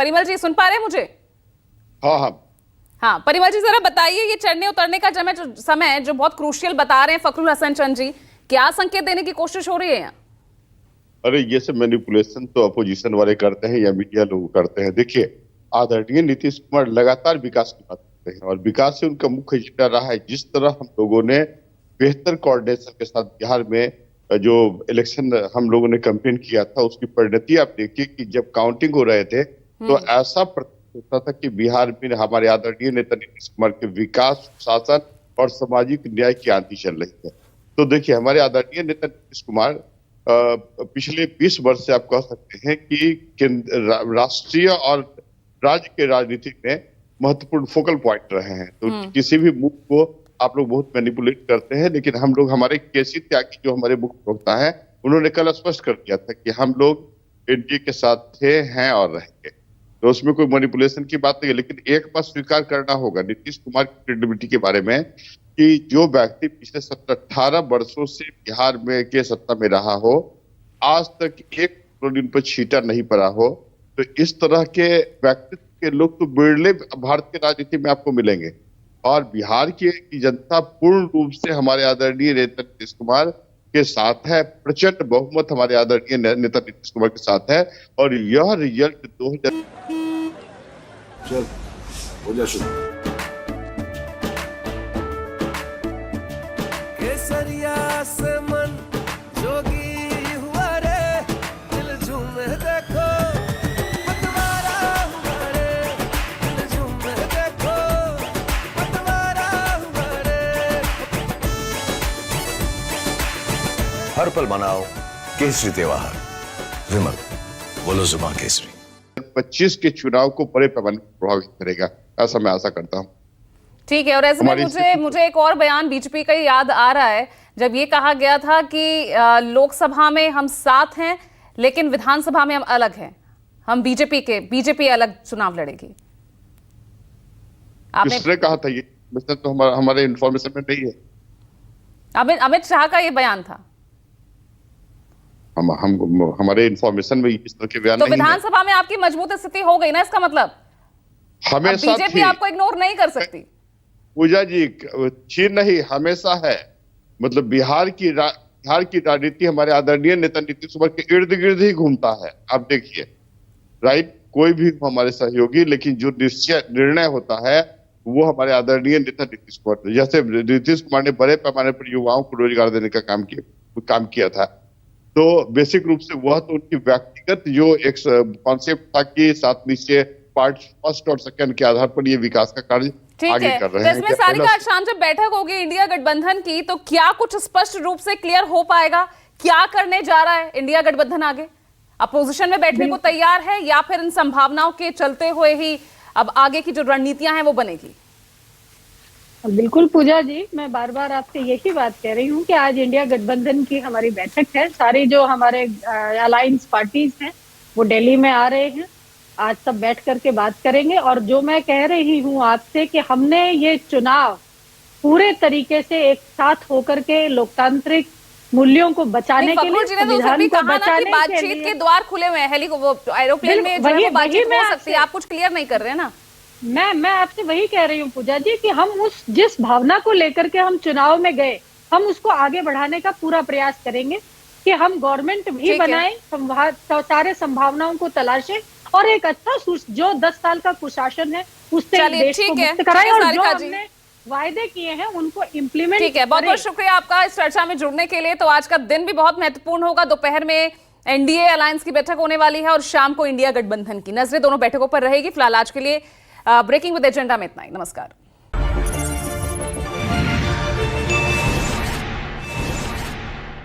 परिमल जी सुन पा रहे हैं मुझे? हाँ हाँ हाँ परिमल जी जरा बताइए, ये चढ़ने उतरने का समय जो बहुत क्रूशियल बता रहे हैं फखरुल हसन चंद जी, क्या संकेत देने की कोशिश हो रही है यहाँ? अरे ये सब मैनिपुलेशन तो अपोजिशन वाले करते हैं या मीडिया लोग करते हैं। देखिए, आदरणीय नीतीश कुमार लगातार विकास की बात करते हैं और विकास से उनका मुख्य एजेंडा रहा है। जिस तरह हम लोगों ने बेहतर कोऑर्डिनेशन के साथ बिहार में जो इलेक्शन हम लोगों ने कैंपेन किया था, उसकी परिणति आप देखिए कि जब काउंटिंग हो रहे थे तो ऐसा प्रतीत होता था कि बिहार में हमारे आदरणीय नेता नीतीश कुमार के विकास, शासन और सामाजिक न्याय की आंधी चल रही है। तो देखिए, हमारे आदरणीय नेता नीतीश कुमार पिछले 20 वर्ष से आप कह सकते हैं कि राष्ट्रीय और राज्य के राजनीति में महत्वपूर्ण फोकल पॉइंट रहे हैं। तो किसी भी मूव को आप लोग बहुत मैनिपुलेट करते हैं, लेकिन हम लोग, हमारे केसी त्यागी जो हमारे मुख्य प्रवक्ता हैं, उन्होंने कल स्पष्ट कर दिया था कि हम लोग एनडीए के साथ थे, हैं और रहेंगे। तो उसमें कोई मैनिपुलेशन की बात नहीं है। लेकिन एक बात स्वीकार करना होगा नीतीश कुमार की क्रेडिबिलिटी के बारे में कि जो व्यक्ति पिछले 18 वर्षों से बिहार में के सत्ता में रहा हो, आज तक एक दिन पर छींटा नहीं पड़ा हो, तो इस तरह के व्यक्तित्व के लोग तो बिरले भारत के राजनीति में आपको मिलेंगे। और बिहार की जनता पूर्ण रूप से हमारे आदरणीय नेता नीतीश कुमार के साथ है। प्रचंड बहुमत हमारे आदरणीय नेता नीतीश कुमार के साथ है और यह रिजल्ट 2000 चल हो जा शुरू। केसरिया से मन जोगी हुआ रे, दिल झूमे देखो पतवारा हुआ रे, दिल झूमे देखो पतवारा हुआ रे। हर पल मनाओ केसरी त्योहार। विमल, बोलो जुबान केसरी। 25 के चुनाव को बड़े पैमाने पर प्रभावित करेगा, ऐसा मैं आशा करता हूं। ठीक है, और ऐसे में मुझे एक और बयान बीजेपी का याद आ रहा है, जब ये कहा गया था कि लोकसभा में हम साथ हैं लेकिन विधानसभा में हम अलग हैं, हम बीजेपी अलग चुनाव लड़ेगी। किसने कहा था ये? तो हमारे इंफॉर्मेशन में नहीं है। अमित शाह का ये बयान था। हमारे इंफॉर्मेशन में इस तरह के बयान तो नहीं है। विधानसभा में आपकी मजबूत स्थिति हो गई ना, इसका मतलब हमेशा बीजेपी आपको इग्नोर नहीं कर सकती। पूजा जी, थी नहीं, हमेशा है। मतलब बिहार की राजनीति हमारे आदरणीय नेता नीतीश कुमार के इर्द गिर्द ही घूमता है। आप देखिए, राइट, कोई भी हमारे सहयोगी, लेकिन जो निर्णय होता है वो हमारे आदरणीय नेता नीतीश कुमार। जैसे नीतीश कुमार ने बड़े पैमाने पर युवाओं को रोजगार देने का काम किया था, तो बेसिक रूप से वह तो उनकी व्यक्तिगत जो एक कॉन्सेप्ट था कि सात नीचे पार्ट फर्स्ट और सेकंड के आधार पर ये विकास का कार्य आगे कर रहे हैं। इसमें सारिका, शाम जब बैठक होगी इंडिया गठबंधन की, तो क्या कुछ स्पष्ट रूप से क्लियर हो पाएगा? क्या करने जा रहा है इंडिया गठबंधन आगे? अपोजिशन में बैठने को तैयार है या फिर इन संभावनाओं के चलते हुए ही अब आगे की जो रणनीतियां हैं वो बनेगी? बिल्कुल पूजा जी, मैं बार बार आपसे यही बात कह रही हूँ कि आज इंडिया गठबंधन की हमारी बैठक है। सारी जो हमारे अलायंस पार्टीज हैं वो दिल्ली में आ रहे हैं। आज सब बैठ करके बात करेंगे। और जो मैं कह रही हूँ आपसे कि हमने ये चुनाव पूरे तरीके से एक साथ होकर के लोकतांत्रिक मूल्यों को बचाने के लिए, संविधान को बचाने के लिए बातचीत के द्वार खुले हुए हैं। एरोप्लेन में बातचीत हो सकती है, आप कुछ क्लियर नहीं कर रहे हैं ना। मैं आपसे वही कह रही हूँ पूजा जी कि हम जिस भावना को लेकर के हम चुनाव में गए, हम उसको आगे बढ़ाने का पूरा प्रयास करेंगे कि हम गवर्नमेंट भी बनाएं, सारे संभावनाओं को तलाशें और एक अच्छा जो 10 साल का कुशासन है उससे देश को मुक्त कराएं और जो हमने वायदे किए हैं उनको इम्प्लीमेंट। ठीक है, बहुत बहुत शुक्रिया आपका इस चर्चा में जुड़ने के लिए। तो आज का दिन भी बहुत महत्वपूर्ण होगा। दोपहर में एनडीए अलायंस की बैठक होने वाली है और शाम को इंडिया गठबंधन की। नजरें दोनों बैठकों पर रहेगी। फिलहाल आज के लिए ब्रेकिंग विद एजेंडा में इतना ही। नमस्कार।